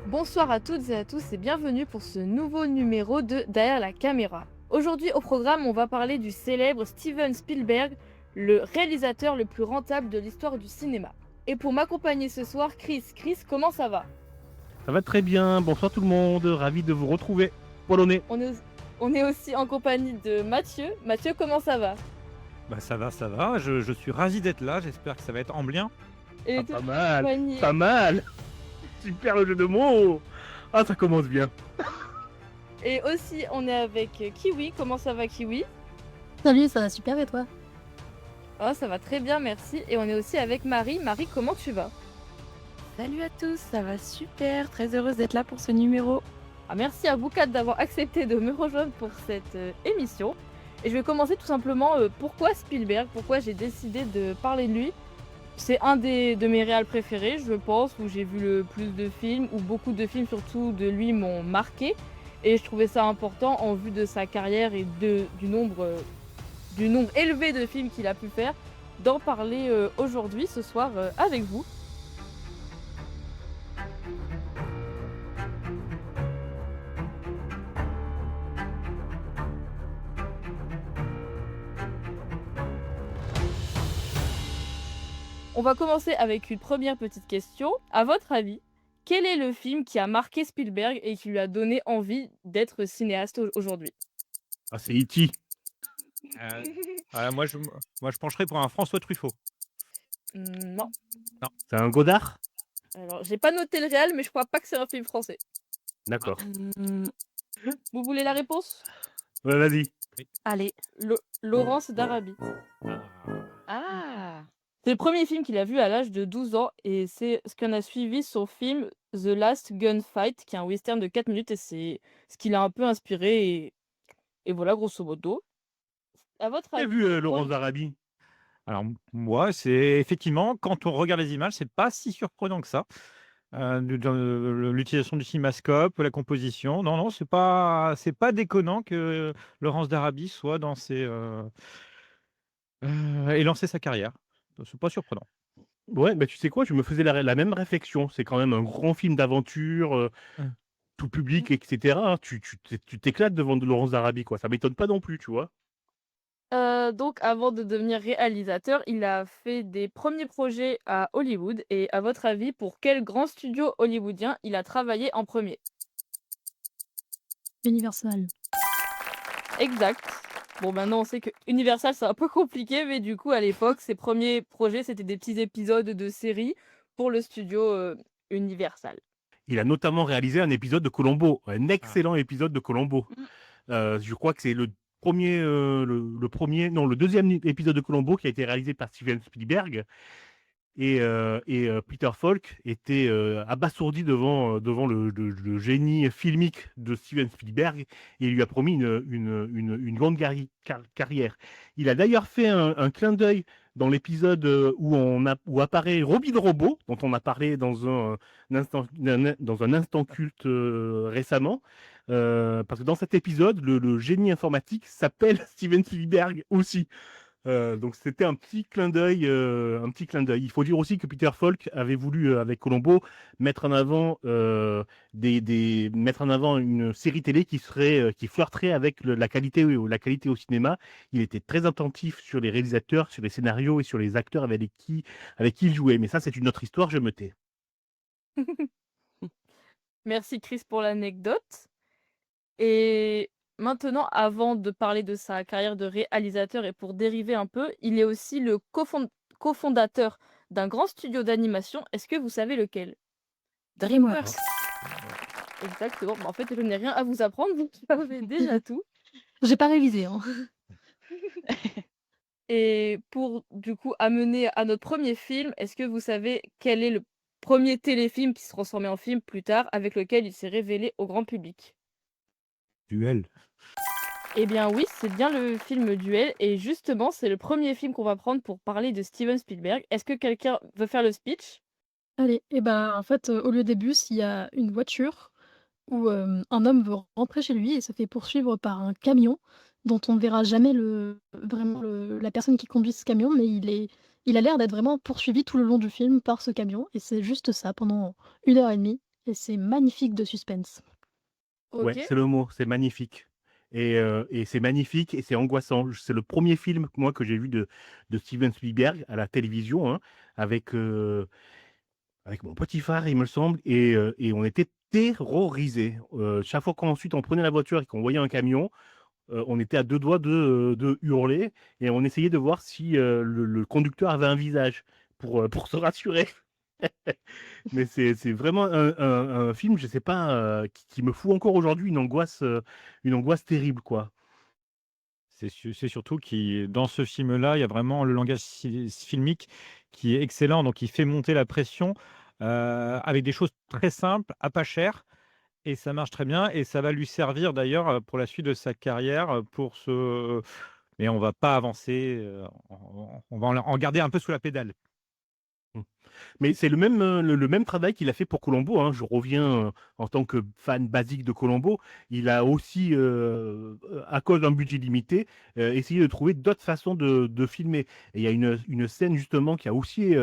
Bonsoir à toutes et à tous et bienvenue pour ce nouveau numéro de Derrière la caméra. Aujourd'hui au programme, on va parler du célèbre Steven Spielberg, le réalisateur le plus rentable de l'histoire du cinéma. Et pour m'accompagner ce soir, Chris. Chris, comment ça va? Ça va très bien, bonsoir tout le monde, ravi de vous retrouver. Polonais. on est, on est aussi en compagnie de Mathieu. Mathieu, comment ça va? Bah ça va, je suis ravi d'être là, j'espère que ça va être ambiant. Et Ah, tout pas en mal, compagnie. pas mal. Super le jeu de mots. Ah, ça commence bien. Et aussi, on est avec Kiwi. Comment ça va, Kiwi? Salut, ça va super et toi? Oh, ça va très bien, merci. Et on est aussi avec Marie. Marie, comment tu vas? Salut à tous, ça va super, très heureuse d'être là pour ce numéro. Ah, merci à vous quatre d'avoir accepté de me rejoindre pour cette émission. Et je vais commencer tout simplement pourquoi Spielberg, pourquoi j'ai décidé de parler de lui. C'est un de mes réals préférés, je pense, où j'ai vu le plus de films, où beaucoup de films surtout de lui m'ont marqué. Et je trouvais ça important en vue de sa carrière et du nombre élevé de films qu'il a pu faire, d'en parler aujourd'hui, ce soir, avec vous. On va commencer avec une première petite question. À votre avis, quel est le film qui a marqué Spielberg et qui lui a donné envie d'être cinéaste aujourd'hui? Ah, c'est E.T. Moi je pencherais pour un François Truffaut. Non. Non. C'est un Godard? Alors, j'ai pas noté le réel, mais je crois pas que c'est un film français. D'accord. Vous voulez la réponse? Ouais, vas-y. Allez. Laurence d'Arabie. Ah, C'est le premier film qu'il a vu à l'âge de 12 ans et c'est ce qu'on a suivi son film The Last Gunfight, qui est un western de 4 minutes et c'est ce qui l'a un peu inspiré et voilà, grosso modo. À votre J'ai avis, vu pourquoi? Laurence d'Arabie. Alors moi, c'est effectivement, quand on regarde les images, c'est pas si surprenant que ça. Dans l'utilisation du cinémascope, la composition, non, non, c'est pas déconnant que Laurence d'Arabie soit dans ait lancé sa carrière. C'est pas surprenant. Ouais, bah tu sais quoi, je me faisais la même réflexion. C'est quand même un grand film d'aventure, Mmh. tout public, etc., hein. Tu t'éclates devant de Laurence d'Arabie, quoi. Ça m'étonne pas non plus, tu vois. Donc avant de devenir réalisateur, il a fait des premiers projets à Hollywood et à votre avis, pour quel grand studio hollywoodien il a travaillé en premier? Universal. Exact. Bon, maintenant on sait que Universal c'est un peu compliqué, mais du coup à l'époque, ses premiers projets c'était des petits épisodes de séries pour le studio Universal. Il a notamment réalisé un épisode de Columbo, un Ah. excellent épisode de Columbo. Mm. Je crois que c'est le deuxième épisode de Columbo qui a été réalisé par Steven Spielberg. Et Peter Falk était abasourdi devant le génie filmique de Steven Spielberg et il lui a promis une longue carrière. Il a d'ailleurs fait un clin d'œil dans l'épisode où apparaît Robin Robot, dont on a parlé dans un instant culte récemment. Parce que dans cet épisode, le génie informatique s'appelle Steven Spielberg aussi. Donc c'était un petit clin d'œil, Il faut dire aussi que Peter Falk avait voulu, avec Columbo, mettre en avant mettre en avant une série télé qui flirterait avec la qualité au cinéma. Il était très attentif sur les réalisateurs, sur les scénarios et sur les acteurs avec qui il jouait. Mais ça, c'est une autre histoire. Je me tais. Merci Chris pour l'anecdote. Et maintenant, avant de parler de sa carrière de réalisateur et pour dériver un peu, il est aussi le cofondateur d'un grand studio d'animation. Est-ce que vous savez lequel? DreamWorks. Exactement. Bah, en fait, je n'ai rien à vous apprendre, vous savez déjà tout. J'ai pas révisé, hein. Et pour du coup amener à notre premier film, est-ce que vous savez quel est le premier téléfilm qui se transformait en film plus tard, avec lequel il s'est révélé au grand public? Duel. Eh bien oui, c'est bien le film Duel et justement, c'est le premier film qu'on va prendre pour parler de Steven Spielberg. Est-ce que quelqu'un veut faire le speech? Allez, et ben, en fait, au lieu des bus, il y a une voiture où, un homme veut rentrer chez lui et se fait poursuivre par un camion dont on ne verra jamais la personne qui conduit ce camion, mais il a l'air d'être vraiment poursuivi tout le long du film par ce camion et c'est juste ça pendant 1 heure et demie et c'est magnifique de suspense. Ok. Ouais, c'est le mot, c'est magnifique. Et c'est magnifique et c'est angoissant. C'est le premier film, moi, que j'ai vu de Steven Spielberg à la télévision, hein, avec, avec mon petit frère, il me semble, et on était terrorisés. Chaque fois qu'ensuite on prenait la voiture et qu'on voyait un camion, on était à deux doigts de hurler et on essayait de voir si le conducteur avait un visage pour se rassurer. Mais c'est vraiment un film, je sais pas, qui me fout encore aujourd'hui une angoisse terrible, quoi. C'est surtout qui dans ce film-là, il y a vraiment le langage filmique qui est excellent, donc il fait monter la pression, avec des choses très simples, à pas cher et ça marche très bien et ça va lui servir d'ailleurs, pour la suite de sa carrière, pour se mais on va pas avancer, on va en garder un peu sous la pédale. Mmh. Mais c'est le même travail qu'il a fait pour Columbo, hein. Je reviens, en tant que fan basique de Columbo. Il a aussi, à cause d'un budget limité, essayé de trouver d'autres façons de filmer. Et il y a une scène justement qui a aussi,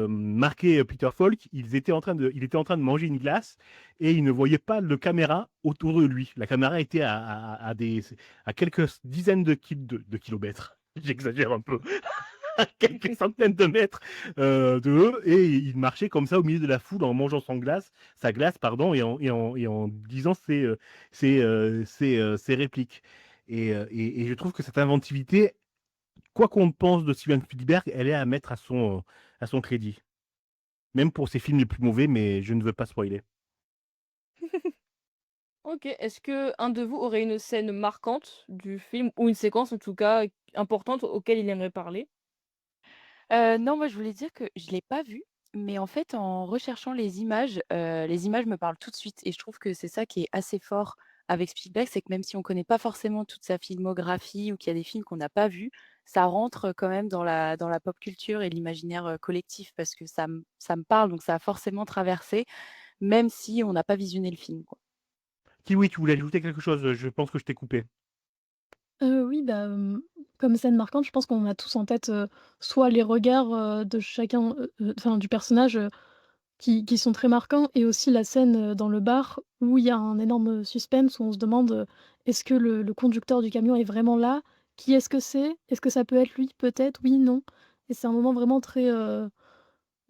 marqué, Peter Falk. Il était en train de manger une glace et il ne voyait pas de caméra autour de lui. La caméra était à quelques dizaines de kilomètres. J'exagère un peu. À quelques centaines de mètres de eux, et il marchait comme ça au milieu de la foule en mangeant sa glace, pardon, et en disant ses répliques. Et je trouve que cette inventivité, quoi qu'on pense de Steven Spielberg, elle est à mettre à son crédit. Même pour ses films les plus mauvais, mais je ne veux pas spoiler. Ok. Est-ce que un de vous aurait une scène marquante du film ou une séquence en tout cas importante auquel il aimerait parler? Non, moi je voulais dire que je l'ai pas vu, mais en fait en recherchant les images me parlent tout de suite et je trouve que c'est ça qui est assez fort avec Spielberg, c'est que même si on connaît pas forcément toute sa filmographie ou qu'il y a des films qu'on n'a pas vus, ça rentre quand même dans la pop culture et l'imaginaire, collectif parce que ça me parle, donc ça a forcément traversé, même si on n'a pas visionné le film, quoi. Kiwi, tu voulais ajouter quelque chose? Je pense que je t'ai coupé. Oui, bah, comme scène marquante, je pense qu'on a tous en tête, soit les regards, de chacun, enfin du personnage, qui sont très marquants et aussi la scène, dans le bar où il y a un énorme suspense, où on se demande, est-ce que le conducteur du camion est vraiment là? Qui est-ce que c'est? Est-ce que ça peut être lui? Peut-être, oui, non, et c'est un moment vraiment très,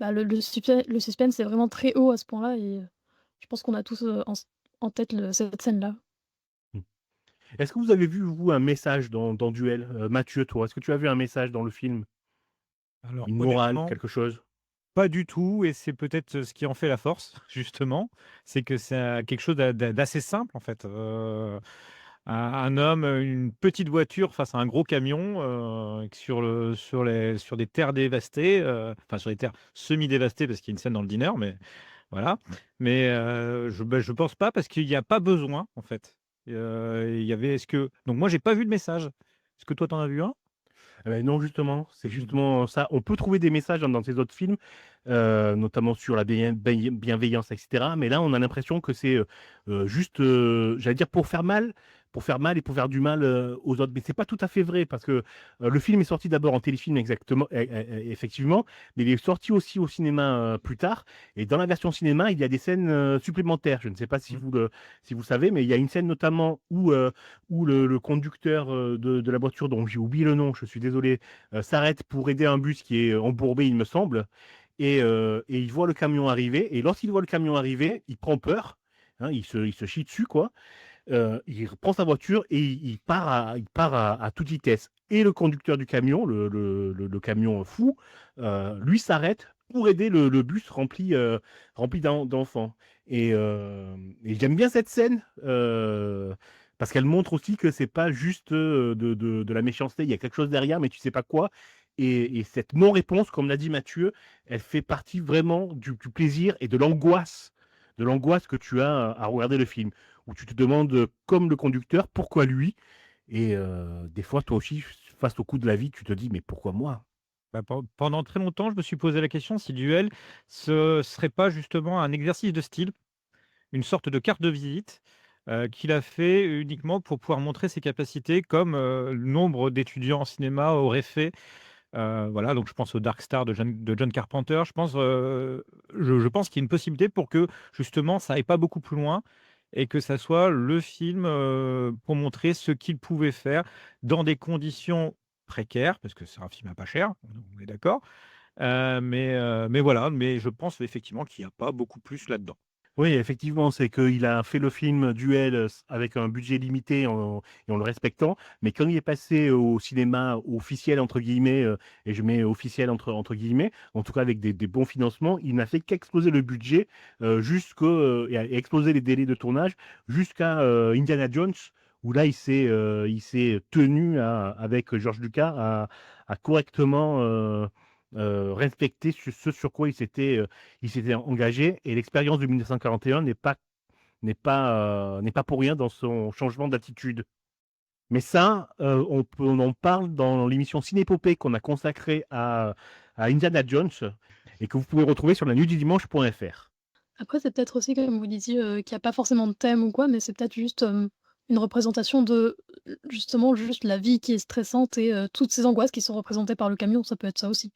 bah, le suspense est vraiment très haut à ce point-là et je pense qu'on a tous, en tête cette scène-là. Mmh. Est-ce que vous avez vu, vous, un message dans Duel? Mathieu, toi, est-ce que tu as vu un message dans le film? Alors Une morale, honnêtement, quelque chose? pas du tout et c'est peut-être, ce qui en fait la force justement, c'est que c'est, quelque chose d'assez simple en fait, un homme, une petite voiture face à un gros camion, sur des terres dévastées, enfin sur des terres semi-dévastées parce qu'il y a une scène dans le diner, mais voilà. Mais, je pense pas parce qu'il y a pas besoin en fait. Il y avait est-ce que donc moi j'ai pas vu le message. Est-ce que toi tu en as vu un? Eh beh, non, justement, c'est justement ça. On peut trouver des messages dans ces autres films, notamment sur la bienveillance, et cetera. Mais là, on a l'impression que c'est, juste, j'allais dire pour faire mal et pour faire du mal, aux autres. Mais c'est pas tout à fait vrai parce que, le film est sorti d'abord en téléfilm exactement, effectivement, mais il est sorti aussi au cinéma, plus tard, et dans la version cinéma, il y a des scènes, supplémentaires. Je ne sais pas Mmh. si vous savez, mais il y a une scène notamment où le conducteur, de la voiture dont j'ai oublié le nom, je suis désolé, s'arrête pour aider un bus qui est embourbé, il me semble, et il voit le camion arriver, et lorsqu'il voit le camion arriver, il prend peur, hein, il se chie dessus, quoi. Il prend sa voiture et il part à toute vitesse. Et le conducteur du camion, le camion fou, lui s'arrête pour aider le bus rempli d'enfants. Et j'aime bien cette scène, parce qu'elle montre aussi que c'est pas juste, de la méchanceté, il y a quelque chose derrière, mais tu sais pas quoi. Et cette non-réponse, comme l'a dit Mathieu, elle fait partie vraiment du plaisir et de l'angoisse que tu as à regarder le film, où tu te demandes, comme le conducteur, pourquoi lui? Et des fois, toi aussi, face au coup de la vie, tu te dis: «Mais pourquoi moi?» Bah, pendant très longtemps, je me suis posé la question si Duel, ce serait pas justement un exercice de style, une sorte de carte de visite, qu'il a fait uniquement pour pouvoir montrer ses capacités comme, nombre d'étudiants en cinéma auraient fait, Voilà, donc je pense au Dark Star de John Carpenter. Je pense qu'il y a une possibilité pour que justement ça aille pas beaucoup plus loin et que ça soit le film, pour montrer ce qu'il pouvait faire dans des conditions précaires, parce que c'est un film à pas cher, on est d'accord. Mais voilà, mais je pense effectivement qu'il y a pas beaucoup plus là-dedans. Oui, effectivement, c'est qu'il a fait le film Duel avec un budget limité et en le respectant, mais quand il est passé au cinéma officiel, entre guillemets, et je mets officiel entre guillemets, en tout cas avec des bons financements, il n'a fait qu'exploser le budget et exploser les délais de tournage jusqu'à Indiana Jones, où là, il s'est tenu avec George Lucas à correctement respecter ce sur quoi il s'était engagé, et l'expérience de 1941 n'est pas pour rien dans son changement d'attitude. Mais ça, on en parle dans l'émission Cinépopée qu'on a consacrée à Indiana Jones et que vous pouvez retrouver sur la nuit du dimanche.fr. Après, c'est peut-être aussi, comme vous disiez, qu'il y a pas forcément de thème ou quoi, mais c'est peut-être juste, une représentation de, justement, juste la vie qui est stressante et toutes ces angoisses qui sont représentées par le camion, ça peut être ça aussi.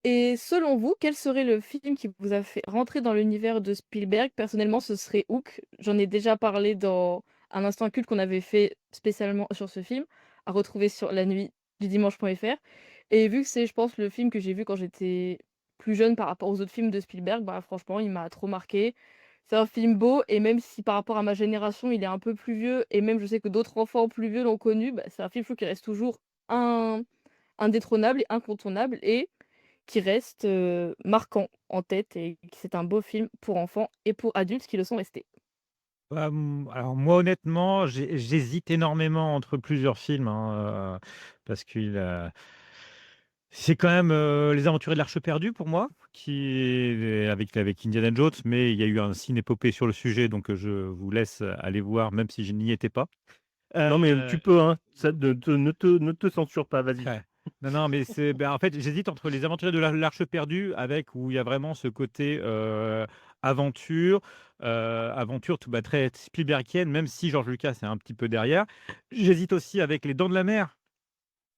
Et selon vous, quel serait le film qui vous a fait rentrer dans l'univers de Spielberg? Personnellement, ce serait Hook. J'en ai déjà parlé dans un instant culte qu'on avait fait spécialement sur ce film, à retrouver sur la nuit du dimanche.fr. Et vu que c'est, je pense, le film que j'ai vu quand j'étais plus jeune par rapport aux autres films de Spielberg, bah franchement, il m'a trop marqué. C'est un film beau, et même si par rapport à ma génération, il est un peu plus vieux, et même je sais que d'autres enfants plus vieux l'ont connu, bah, c'est un film, je trouve, qui reste toujours un- indétrônable et incontournable. Et qui reste, marquant en tête, et que c'est un beau film pour enfants et pour adultes qui le sont restés. Bah, alors moi honnêtement, j'hésite énormément entre plusieurs films, hein, parce qu'il a c'est quand même, Les Aventuriers de l'Arche perdue pour moi, qui est avec Indiana Jones, mais il y a eu un cinépopée sur le sujet, donc je vous laisse aller voir même si je n'y étais pas. Non, mais Heu tu peux, hein, ça, ne te censure pas, vas-y. Ouais. Non, non, mais en fait, j'hésite entre Les Aventuriers de l'Arche perdue avec où il y a vraiment ce côté, aventure, aventure tout très Spielbergienne, même si George Lucas est un petit peu derrière. J'hésite aussi avec Les Dents de la Mer,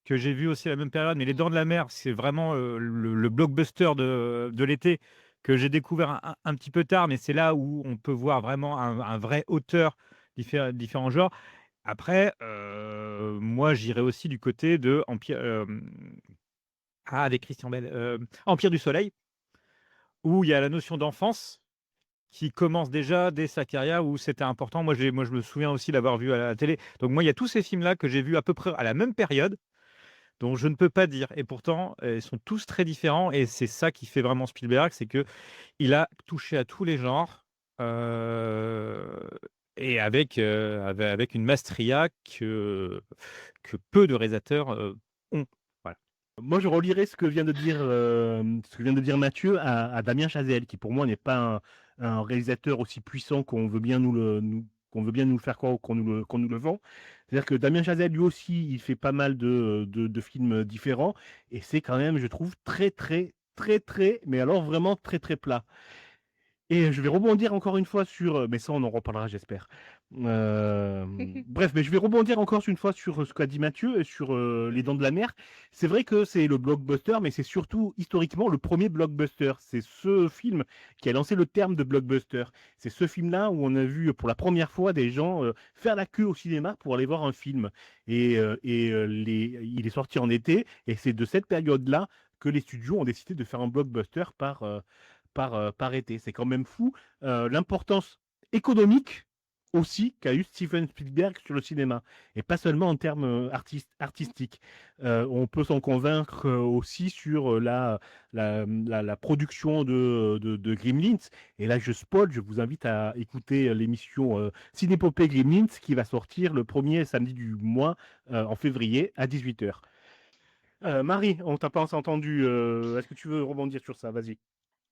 que j'ai vu aussi à la même période, mais Les Dents de la Mer, c'est vraiment, le blockbuster de l'été que j'ai découvert un petit peu tard, mais c'est là où on peut voir vraiment un vrai auteur, différents genres. Après, moi, j'irais aussi du côté de Empire, avec Christian Bale, Empire du Soleil, où il y a la notion d'enfance qui commence déjà dès sa carrière, où c'était important. Moi, je me souviens aussi l'avoir vu à la télé. Donc moi, il y a tous ces films-là que j'ai vus à peu près à la même période, dont je ne peux pas dire et pourtant, ils sont tous très différents et c'est ça qui fait vraiment Spielberg, c'est que il a touché à tous les genres, heu et avec une maestria que peu de réalisateurs, ont. Voilà. Moi, je relierai ce que vient de dire Mathieu à Damien Chazelle, qui pour moi n'est pas un réalisateur aussi puissant qu'on veut bien nous le faire croire ou qu'on nous le vend. C'est-à-dire que Damien Chazelle, lui aussi, il fait pas mal de films différents, et c'est quand même, je trouve, très, très, très, très, mais alors vraiment très, très plat. Et je vais rebondir encore une fois sur, mais ça on en reparlera j'espère. Bref, mais je vais rebondir encore une fois sur ce qu'a dit Mathieu, sur Les Dents de la Mer. C'est vrai que c'est le blockbuster, mais c'est surtout historiquement le premier blockbuster. C'est ce film qui a lancé le terme de blockbuster. C'est ce film-là où on a vu pour la première fois des gens faire la queue au cinéma pour aller voir un film. Il est sorti en été, et c'est de cette période-là que les studios ont décidé de faire un blockbuster par été. C'est quand même fou l'importance économique aussi qu'a eu Steven Spielberg sur le cinéma, et pas seulement en termes artistiques. On peut s'en convaincre aussi sur la production de Gremlins. Et là, je spoil, je vous invite à écouter l'émission Cinépopée Gremlins qui va sortir le premier samedi du mois en février à 18h. Marie, on t'a pas entendu. Est-ce que tu veux rebondir sur ça? Vas-y.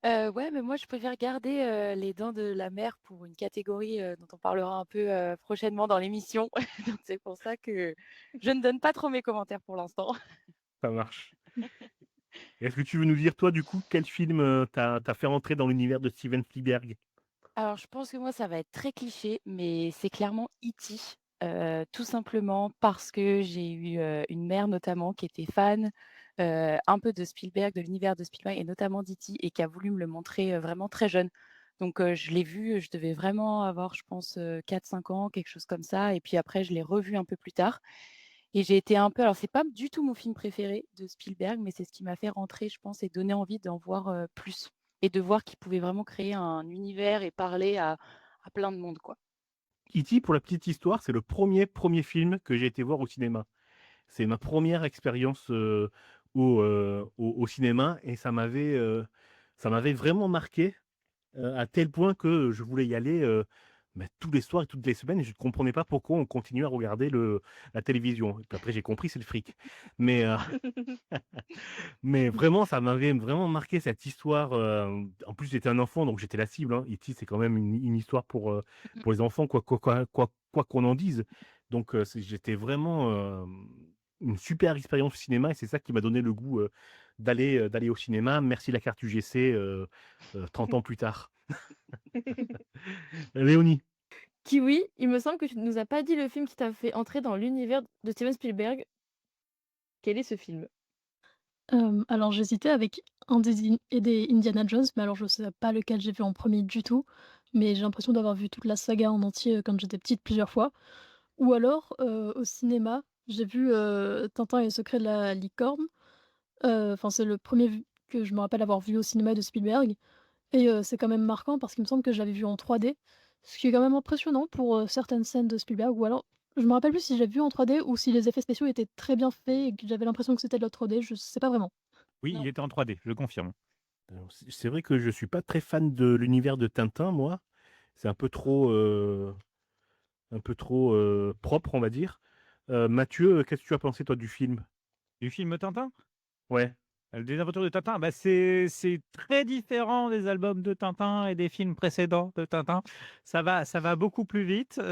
Ouais, mais moi je préfère garder, Les Dents de la Mer pour une catégorie, dont on parlera un peu, prochainement dans l'émission. Donc c'est pour ça que je ne donne pas trop mes commentaires pour l'instant. Ça marche. Est-ce que tu veux nous dire, toi, du coup, quel film t'as fait rentrer dans l'univers de Steven Spielberg? Alors je pense que moi ça va être très cliché, mais c'est clairement E.T. Tout simplement parce que j'ai eu, une mère notamment qui était fan, un peu de Spielberg, de l'univers de Spielberg et notamment d'E.T. et qui a voulu me le montrer, vraiment très jeune. Donc je l'ai vu, je devais vraiment avoir je pense, 4-5 ans, quelque chose comme ça et puis après je l'ai revu un peu plus tard et j'ai été un peu alors c'est pas du tout mon film préféré de Spielberg, mais c'est ce qui m'a fait rentrer je pense et donner envie d'en voir, plus et de voir qu'il pouvait vraiment créer un univers et parler à plein de monde, quoi. E.T., pour la petite histoire, c'est le premier film que j'ai été voir au cinéma. C'est ma première expérience au cinéma et ça m'avait vraiment marqué à tel point que je voulais y aller mais tous les soirs et toutes les semaines et je ne comprenais pas pourquoi on continuait à regarder la télévision. Et puis après, j'ai compris, c'est le fric. Mais, mais vraiment, ça m'avait vraiment marqué cette histoire. En plus, j'étais un enfant, donc j'étais la cible. Hein. E.T., c'est quand même une histoire pour les enfants, quoi qu'on en dise. Donc, j'étais vraiment une super expérience au cinéma et c'est ça qui m'a donné le goût d'aller au cinéma. Merci la carte UGC 30 ans plus tard. Léonie, Kiwi, il me semble que tu ne nous as pas dit le film qui t'a fait entrer dans l'univers de Steven Spielberg. Quel est ce film? Alors j'hésitais avec un des Indiana Jones, mais alors je sais pas lequel j'ai vu en premier du tout, mais j'ai l'impression d'avoir vu toute la saga en entier, quand j'étais petite plusieurs fois. Ou alors, au cinéma, j'ai vu, Tintin et le secret de la licorne. Enfin, c'est le premier v que je me rappelle avoir vu au cinéma de Spielberg et c'est quand même marquant parce qu'il me semble que je l'avais vu en 3D, ce qui est quand même impressionnant pour, certaines scènes de Spielberg ou alors je me rappelle plus si je l'ai vu en 3D ou si les effets spéciaux étaient très bien faits et que j'avais l'impression que c'était de la 3D, je sais pas vraiment. Oui, il Non. était en 3D, je confirme. alors, c'est vrai que je suis pas très fan de l'univers de Tintin, moi. C'est un peu trop propre, on va dire. Mathieu, qu'est-ce que tu as pensé, toi, du film? Du film Tintin? Ouais. Des aventures de Tintin, bah c'est très différent des albums de Tintin et des films précédents de Tintin. Ça va beaucoup plus vite. Alors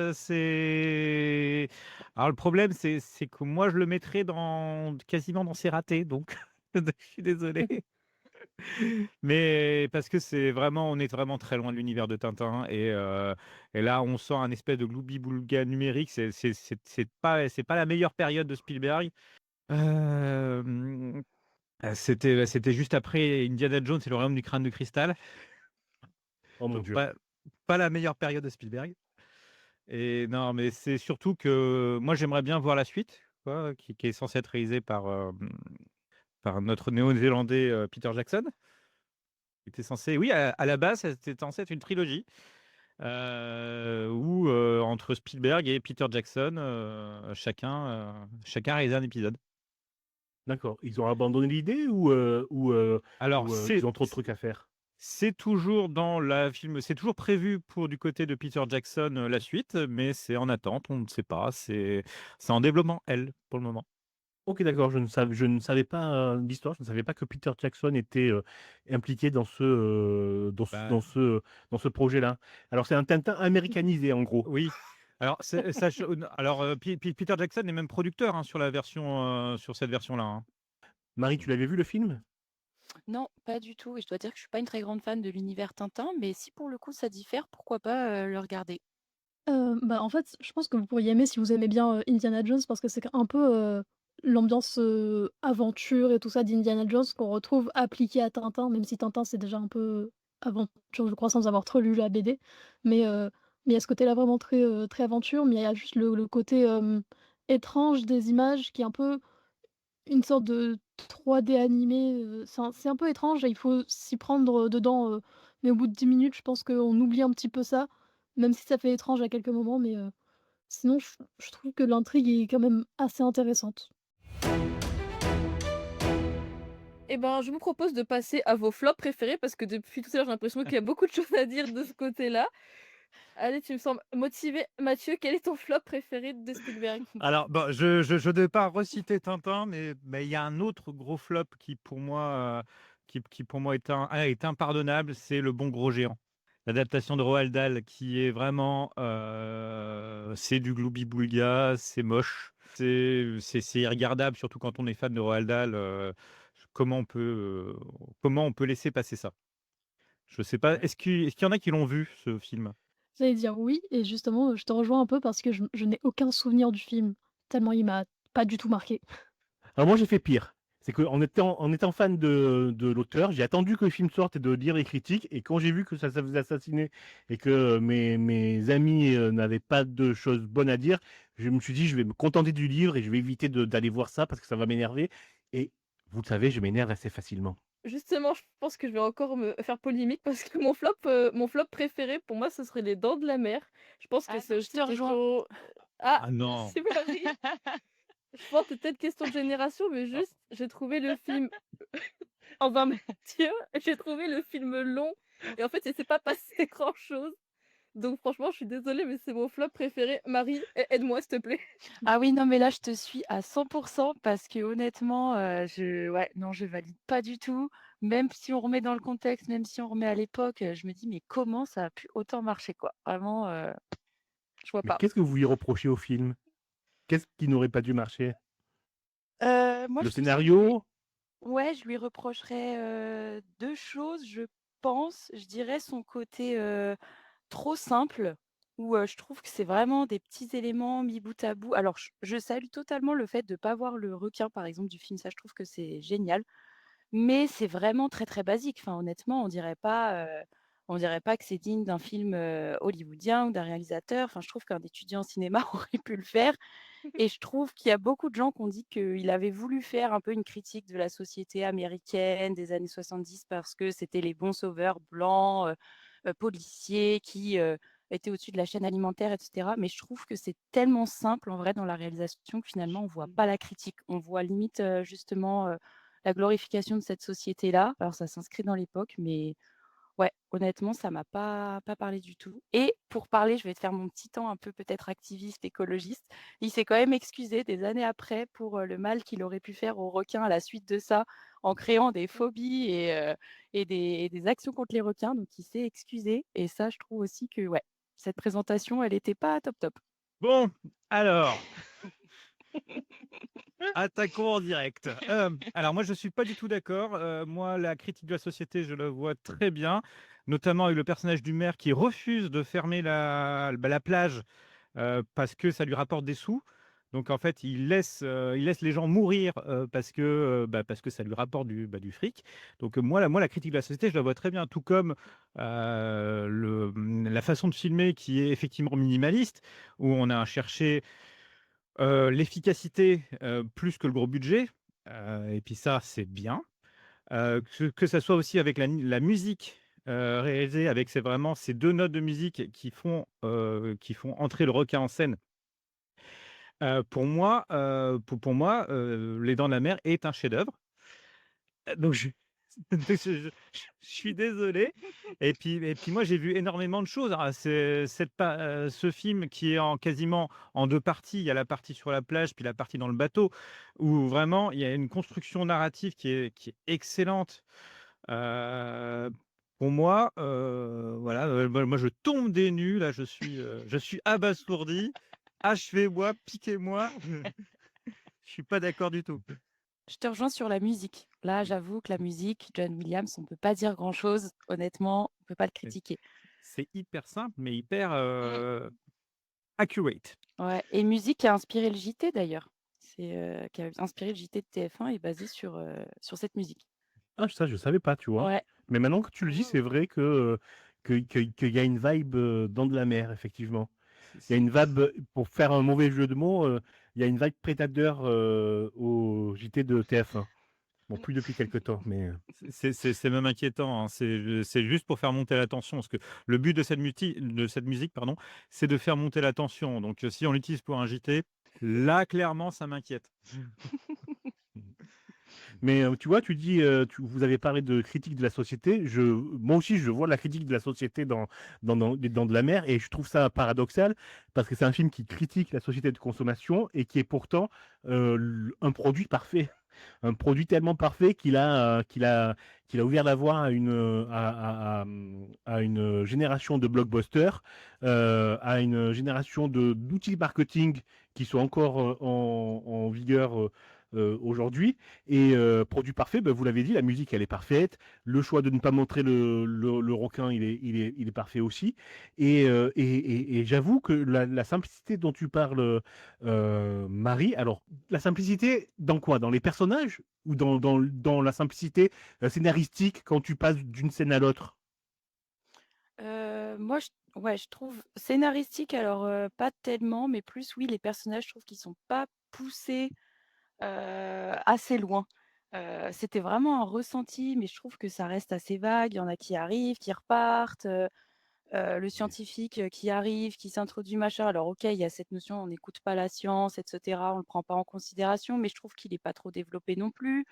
le problème, c'est que moi, je le mettrais quasiment dans ses ratés, donc je suis désolé. Mais parce que on est vraiment très loin de l'univers de Tintin et là, on sent un espèce de gloubi-boulga numérique. C'est pas la meilleure période de Spielberg. Euh, c'était juste après Indiana Jones et le Royaume du Crâne de Cristal, Oh mon donc Dieu. pas la meilleure période de Spielberg. Et non, mais c'est surtout que moi j'aimerais bien voir la suite, quoi, qui est censée être réalisée par notre Néo-Zélandais Peter Jackson. Il était censé, oui, à la base, c'était censé être une trilogie où entre Spielberg et Peter Jackson, chacun réalisait un épisode. D'accord. Ils ont abandonné l'idée Alors, ou ils ont trop de trucs à faire? c'est toujours c'est toujours prévu pour du côté de Peter Jackson, la suite, mais c'est en attente, on ne sait pas, c'est en développement, pour le moment. Ok, d'accord. Je ne savais pas l'histoire. Je ne savais pas que Peter Jackson était impliqué Bah, dans ce projet-là. Alors, c'est un Tintin américanisé, en gros. oui. Alors, Peter Jackson est même producteur, hein, sur cette version-là, hein. Marie, tu l'avais vu le film? Non, pas du tout et je dois dire que je suis pas une très grande fan de l'univers Tintin, mais si pour le coup ça diffère, pourquoi pas, le regarder? Bah, en fait, je pense que vous pourriez aimer si vous aimez bien, Indiana Jones parce que c'est un peu, l'ambiance, aventure et tout ça d'Indiana Jones qu'on retrouve appliqué à Tintin, même si Tintin c'est déjà un peu aventure, je crois, sans avoir trop lu la BD. Mais, mais il y a ce côté-là vraiment très, très aventure, mais il y a juste le côté, étrange des images qui est un peu une sorte de 3D animé, c'est un peu étrange et il faut s'y prendre, dedans, mais au bout de 10 minutes, je pense qu'on oublie un petit peu ça, même si ça fait étrange à quelques moments, mais sinon je trouve que l'intrigue est quand même assez intéressante. Eh ben, je vous propose de passer à vos flops préférés parce que depuis tout à l'heure, j'ai l'impression qu'il y a beaucoup de choses à dire de ce côté-là. Allez, tu me sembles motivé. Mathieu, quel est ton flop préféré de Spielberg? Alors, bon, je ne devais pas reciter Tintin, mais il y a un autre gros flop qui pour moi est impardonnable, c'est Le Bon Gros Géant. L'adaptation de Roald Dahl qui est vraiment, c'est du gloubi-boulga, c'est moche, c'est irregardable, surtout quand on est fan de Roald Dahl. Comment on peut laisser passer ça? Je sais pas. Ouais. Est-ce qu'il y en a qui l'ont vu ce film? J'allais dire oui et justement, je te rejoins un peu parce que je n'ai aucun souvenir du film, tellement il m'a pas du tout marqué. Alors moi, j'ai fait pire. C'est en étant fan de l'auteur, j'ai attendu que le film sorte et de lire les critiques. Et quand j'ai vu que ça se faisait assassiner et que mes amis n'avaient pas de choses bonnes à dire, je me suis dit, je vais me contenter du livre et je vais éviter d'aller voir ça parce que ça va m'énerver. Et vous le savez, je m'énerve assez facilement. Justement, je pense que je vais encore me faire polémique parce que mon flop préféré pour moi, ce serait Les Dents de la Mer. Je pense que Ah c'est non, je te aussi rejoins. question. Ah, Ah non. c'est Marie. Je pense que c'est peut-être question de génération, mais juste, j'ai trouvé le film. Enfin, Mathieu, j'ai trouvé le film long et en fait, il s'est pas passé grand-chose. Donc franchement, je suis désolée, mais c'est mon flop préféré. Marie, aide-moi, s'il te plaît. Ah oui, non, mais là, je te suis à 100 parce que honnêtement, ouais, non, je valide pas du tout. Même si on remet dans le contexte, même si on remet à l'époque, je me dis: «Mais comment ça a pu autant marcher, quoi?» Vraiment, je vois Mais pas. qu'est-ce que vous lui reprochez au film? Qu'est-ce qui n'aurait pas dû marcher? Moi, Le je pense que je lui scénario? ouais, je lui reprocherais, 2 choses, je pense. Je dirais son côté, trop simple où, je trouve que c'est vraiment des petits éléments mis bout à bout. Alors je salue totalement le fait de pas voir le requin, par exemple, du film, ça je trouve que c'est génial. Mais c'est vraiment très, très basique. Enfin, honnêtement, on dirait pas que c'est digne d'un film, hollywoodien ou d'un réalisateur. Enfin, je trouve qu'un étudiant en cinéma aurait pu le faire et je trouve qu'il y a beaucoup de gens qui ont dit qu'il avait voulu faire un peu une critique de la société américaine des années 70 parce que c'était les bons sauveurs blancs, policiers qui, étaient au-dessus de la chaîne alimentaire et cetera. Mais je trouve que c'est tellement simple en vrai dans la réalisation que finalement on voit pas la critique. On voit limite, justement, la glorification de cette société-là. Alors ça s'inscrit dans l'époque, mais ouais, honnêtement, ça m'a pas parlé du tout et pour parler, je vais te faire mon petit temps un peu peut-être activiste, écologiste. Il s'est quand même excusé des années après pour, le mal qu'il aurait pu faire aux requins à la suite de ça, en créant des phobies et des actions contre les requins, donc il s'est excusé et ça, je trouve aussi que, ouais, cette présentation, elle était pas top, top. Bon, alors, attaquons en direct. Alors moi, je suis pas du tout d'accord. Moi, la critique de la société, je la vois très bien, notamment avec le personnage du maire qui refuse de fermer la plage parce que ça lui rapporte des sous. Donc en fait, il laisse les gens mourir parce que ça lui rapporte du fric. Donc moi, la critique de la société, je la vois très bien, tout comme la façon de filmer qui est effectivement minimaliste, où on a cherché l'efficacité plus que le gros budget. Et puis ça, c'est bien. Que ça soit aussi avec la musique réalisée avec vraiment ces deux notes de musique qui font entrer le requin en scène. Pour moi, Les Dents de la Mer est un chef-d'œuvre. Donc je suis désolé. Et puis moi, j'ai vu énormément de choses. Ah, ce film qui est quasiment en deux parties. Il y a la partie sur la plage, puis la partie dans le bateau, où vraiment il y a une construction narrative qui est excellente. Euh, pour moi, voilà, moi je tombe des nues. Là, je suis abasourdi. Achevez-moi, piquez-moi. Je suis pas d'accord du tout. Je te rejoins sur la musique. Là, j'avoue que la musique, John Williams, on peut pas dire grand-chose. Honnêtement, on peut pas le C'est critiquer. c'est hyper simple, mais hyper accurate. Ouais, et musique qui a inspiré le JT d'ailleurs. C'est, qui a inspiré le JT de TF1 est basé sur cette musique. Ah, ça, je savais pas, tu vois. Ouais. Mais maintenant que tu le dis, c'est vrai qu'il y a une vibe dans de la mer, effectivement. Il y a une vibe, pour faire un mauvais jeu de mots, il y a une vibe prédateur au JT de TF1. Bon, plus depuis quelques temps, mais C'est même inquiétant, hein. C'est juste pour faire monter la tension, parce que le but de cette musique, pardon, c'est de faire monter la tension. Donc, si on l'utilise pour un JT, là, clairement, ça m'inquiète. Mais tu vois, tu dis, vous avez parlé de critique de la société. Moi aussi, je vois la critique de la société dans de la mer, et je trouve ça paradoxal parce que c'est un film qui critique la société de consommation et qui est pourtant un produit parfait. Un produit tellement parfait qu'il a ouvert la voie à une génération de blockbusters, à une génération d'outils marketing qui sont encore en vigueur aujourd'hui. Et produit parfait, ben, vous l'avez dit, la musique elle est parfaite. Le choix de ne pas montrer le requin, il est parfait aussi. Et j'avoue que la simplicité dont tu parles, Marie, alors la simplicité dans quoi? Dans les personnages ou dans la simplicité scénaristique quand tu passes d'une scène à l'autre? Moi, je trouve scénaristique, alors, pas tellement, mais plus, oui, les personnages, je trouve qu'ils sont pas poussés, assez loin. C'était vraiment un ressenti, mais je trouve que ça reste assez vague. Il y en a qui arrivent, qui repartent, le Ouais. scientifique, qui arrive, qui s'introduit, machin. Alors OK, il y a cette notion, on n'écoute pas la science et cetera, on le prend pas en considération, mais je trouve qu'il est pas trop développé non plus.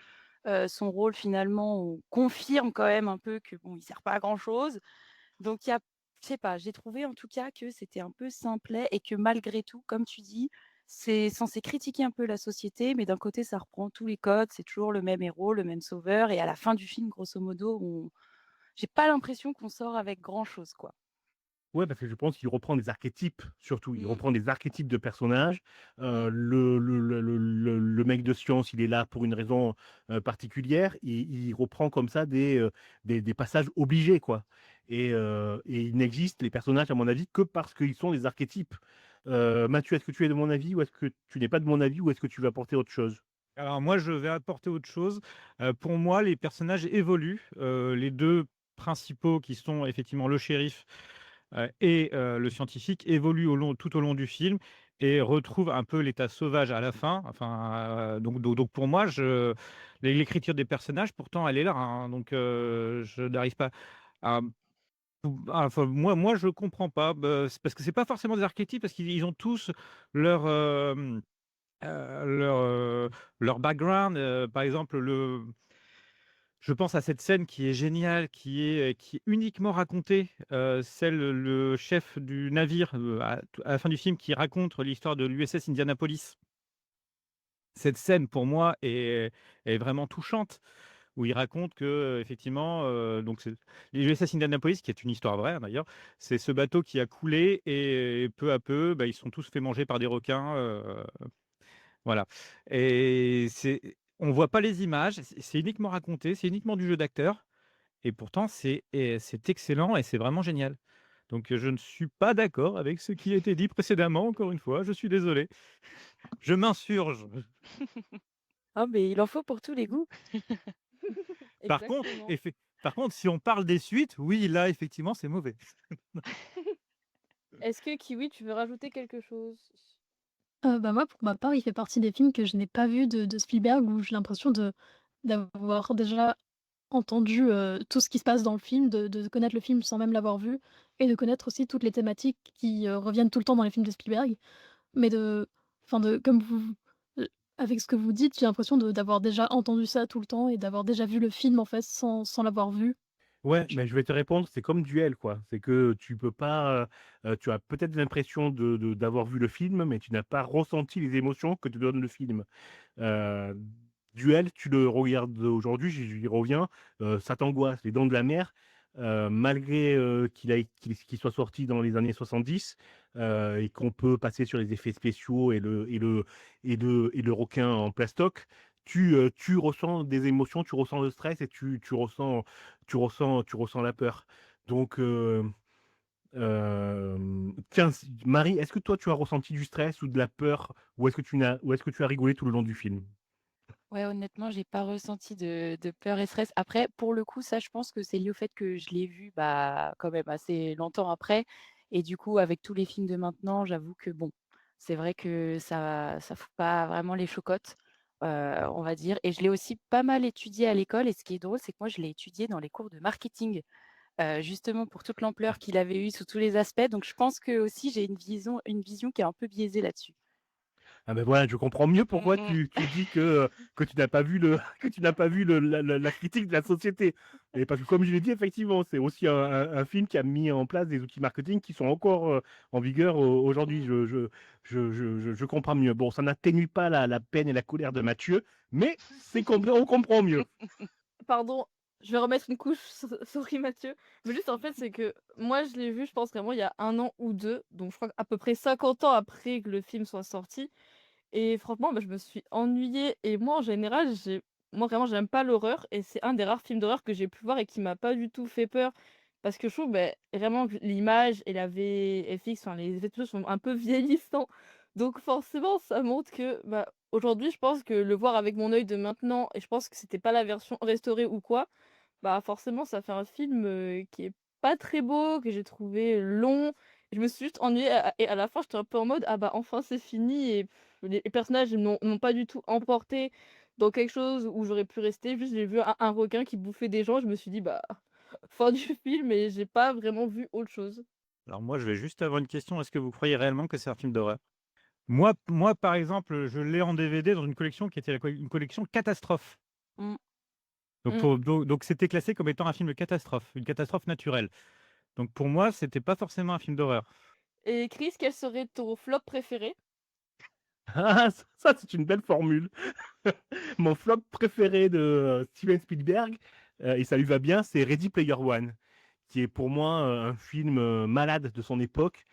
Son rôle, finalement, on confirme quand même un peu que, bon, il sert pas à grand chose. Donc il y a je sais pas, j'ai trouvé en tout cas que c'était un peu simplet et que malgré tout, comme tu dis, c'est censé critiquer un peu la société, mais d'un côté, ça reprend tous les codes, c'est toujours le même héros, le même sauveur et à la fin du film, grosso modo, on j'ai pas l'impression qu'on sort avec grand chose, quoi. Ouais, parce que je pense qu'il reprend des archétypes, surtout. Il Mmh, reprend des archétypes de personnages. mmh. Le mec de science, il est là pour une raison particulière. Il reprend comme ça des passages obligés, quoi. Et il n'existe, les personnages, à mon avis, que parce qu'ils sont des archétypes. Mathieu, est-ce que tu es de mon avis ou est-ce que tu n'es pas de mon avis ou est-ce que tu veux apporter autre chose? Alors moi, je vais apporter autre chose. Pour moi, les personnages évoluent. Les 2 principaux qui sont effectivement le shérif, et le scientifique évoluent tout au long du film et retrouvent un peu l'état sauvage à la fin. Enfin, donc pour moi, l'écriture des personnages, pourtant, elle est là, hein, donc je n'arrive pas à enfin, moi, je comprends pas, c'est parce que c'est pas forcément des archétypes, parce qu'ils ont tous leur, leur, leur background, par exemple, je pense à cette scène qui est géniale, qui est uniquement racontée, celle le chef du navire, à la fin du film, qui raconte l'histoire de l'USS Indianapolis. Cette scène, pour moi, est vraiment touchante, où il raconte qu'effectivement, donc c'est l'USS Indianapolis, qui est une histoire vraie, hein, d'ailleurs, c'est ce bateau qui a coulé et peu à peu, bah, ils sont tous fait manger par des requins, voilà. Et on voit pas les images, c'est uniquement raconté, c'est uniquement du jeu d'acteur et pourtant c'est excellent et c'est vraiment génial. Donc, je ne suis pas d'accord avec ce qui a été dit précédemment, encore une fois, je suis désolé. Je m'insurge. Ah mais il en faut pour tous les goûts. Par contre Exactement. effe par contre, si on parle des suites, oui, là, effectivement, c'est mauvais. Est-ce que Kiwi, tu veux rajouter quelque chose? Bah, moi, pour ma part, il fait partie des films que je n'ai pas vus de Spielberg où j'ai l'impression d'avoir déjà entendu, tout ce qui se passe dans le film, de connaître le film sans même l'avoir vu et de connaître aussi toutes les thématiques qui, reviennent tout le temps dans les films de Spielberg. Mais comme vous avec ce que vous dites, j'ai l'impression d'avoir déjà entendu ça tout le temps et d'avoir déjà vu le film, en fait, sans l'avoir vu. Ouais, mais je vais te répondre, c'est comme Duel, quoi. C'est que tu peux pas, tu as peut-être l'impression d'avoir vu le film, mais tu n'as pas ressenti les émotions que te donne le film. Heu, Duel, tu le regardes aujourd'hui, j'y reviens, ça t'angoisse. Les Dents de la Mer, malgré, qu'il soit sorti dans les années 70, et qu'on peut passer sur les effets spéciaux et le requin en plastoc, tu ressens des émotions, tu ressens le stress et tu ressens la peur. Donc, tiens, Marie, est-ce que toi, tu as ressenti du stress ou de la peur ou est-ce que tu as rigolé tout le long du film? Ouais, honnêtement, j'ai pas ressenti de peur et stress. Après, pour le coup, ça, je pense que c'est lié au fait que je l'ai vu, bah, quand même assez longtemps après et du coup, avec tous les films de maintenant, j'avoue que bon, c'est vrai que ça fout pas vraiment les chocottes, on va dire et je l'ai aussi pas mal étudié à l'école et ce qui est drôle, c'est que moi, je l'ai étudié dans les cours de marketing, justement pour toute l'ampleur qu'il avait eue sous tous les aspects donc je pense que aussi j'ai une vision qui est un peu biaisée là-dessus. Ah ben voilà, je comprends mieux Mmh pourquoi mh. tu dis que tu n'as pas vu que tu n'as pas vu la critique de la société. Et parce que comme je l'ai dit, effectivement, c'est aussi un film qui a mis en place des outils marketing qui sont encore en vigueur aujourd'hui. Mmh. Je comprends mieux. Bon, ça n'atténue pas la peine et la colère de Mathieu, mais on comprend mieux. Pardon, je vais remettre une couche, sorry Mathieu. Mais juste en fait, c'est que moi je l'ai vu, je pense vraiment il y a 1 an ou 2, donc je crois à peu près 50 ans après que le film soit sorti et franchement, bah, je me suis ennuyée et moi en général, moi vraiment j'aime pas l'horreur et c'est un des rares films d'horreur que j'ai pu voir et qui m'a pas du tout fait peur parce que je trouve, beh, vraiment que l'image et la VFX, enfin les effets spéciaux sont un peu vieillissants. Donc forcément, ça montre que, bah, aujourd'hui, je pense que le voir avec mon œil de maintenant et je pense que c'était pas la version restaurée ou quoi, bah, forcément, ça fait un film, qui est pas très beau, que j'ai trouvé long. Je me suis juste ennuyée et à la fin, j'étais un peu en mode: «Ah bah, enfin, c'est fini» et les personnages n'ont pas du tout emporté dans quelque chose où j'aurais pu rester. Juste, j'ai vu un requin qui bouffait des gens, je me suis dit: «Bah, fin du film» et j'ai pas vraiment vu autre chose. Alors moi, je vais juste avoir une question. Est-ce que vous croyez réellement que c'est un film d'horreur? Moi, par exemple, je l'ai en DVD dans une collection qui était une collection catastrophe. Mmh. Donc, Mmh. donc c'était classé comme étant un film catastrophe, une catastrophe naturelle. Donc pour moi, c'était pas forcément un film d'horreur. Et Chris, quel serait ton flop préféré? Ah, ça, c'est une belle formule. Mon flop préféré de Steven Spielberg, et ça lui va bien, c'est Ready Player One, qui est pour moi un film malade de son époque,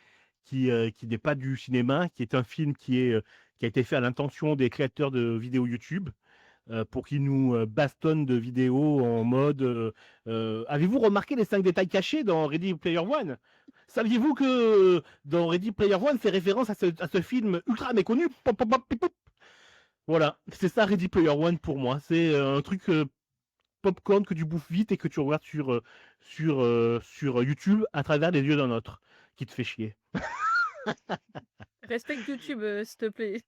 qui n'est pas du cinéma, qui est un film qui a été fait à l'intention des créateurs de vidéos YouTube, pour qu'ils nous bastonnent de vidéos en mode avez-vous remarqué les 5 détails cachés dans Ready Player One? Saviez-vous que dans Ready Player One fait référence à ce film ultra méconnu? Pop, pop, pop, pip, pop. Voilà, c'est ça Ready Player One pour moi. C'est un truc popcorn que tu bouffes vite et que tu regardes sur YouTube à travers les yeux d'un autre, qui te fait chier. Respecte YouTube, s'il te plaît.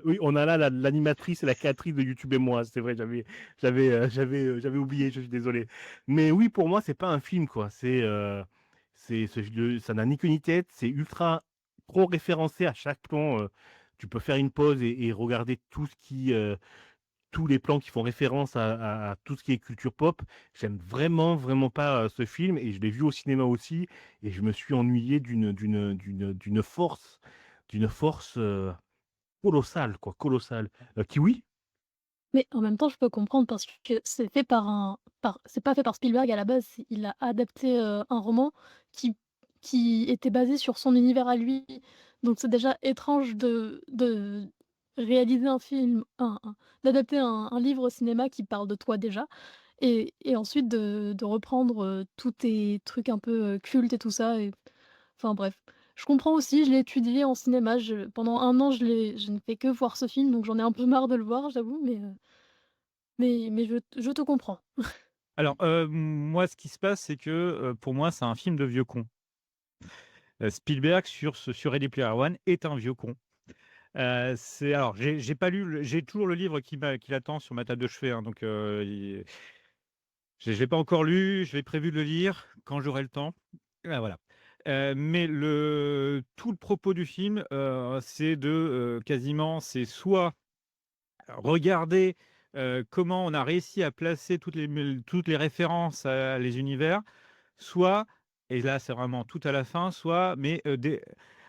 Oui, on a là l'animatrice et la créatrice de YouTube et moi. C'est vrai, j'avais oublié. Je suis désolé. Mais oui, pour moi, c'est pas un film quoi. Ça n'a ni queue ni tête. C'est ultra trop référencé à chaque plan. Tu peux faire une pause et regarder tous les plans qui font référence à tout ce qui est culture pop. J'aime vraiment, vraiment pas ce film et je l'ai vu au cinéma aussi et je me suis ennuyé d'une force colossale, quoi, colossale. Kiwi? Mais en même temps, je peux comprendre parce que c'est fait c'est pas fait par Spielberg à la base, il a adapté, un roman qui qui était basé sur son univers à lui. Donc c'est déjà étrange de réaliser un film, d'adapter un livre au cinéma qui parle de toi déjà et ensuite de reprendre, tous tes trucs un peu, cultes et tout ça et enfin bref. Je comprends aussi, je l'ai étudié en cinéma, pendant un an, je ne fais que voir ce film, donc j'en ai un peu marre de le voir, j'avoue, mais je te comprends. Alors, moi, ce qui se passe, c'est que, pour moi, c'est un film de vieux con. Spielberg sur Ready Player One est un vieux con. C'est alors j'ai pas lu j'ai toujours le livre qui l'attend sur ma table de chevet, hein, donc je l'ai pas encore lu, j'ai prévu de le lire quand j'aurai le temps. Voilà. Mais tout le propos du film, c'est quasiment, c'est soit regarder, comment on a réussi à placer toutes les références à les univers, soit et là, c'est vraiment tout à la fin, soit mais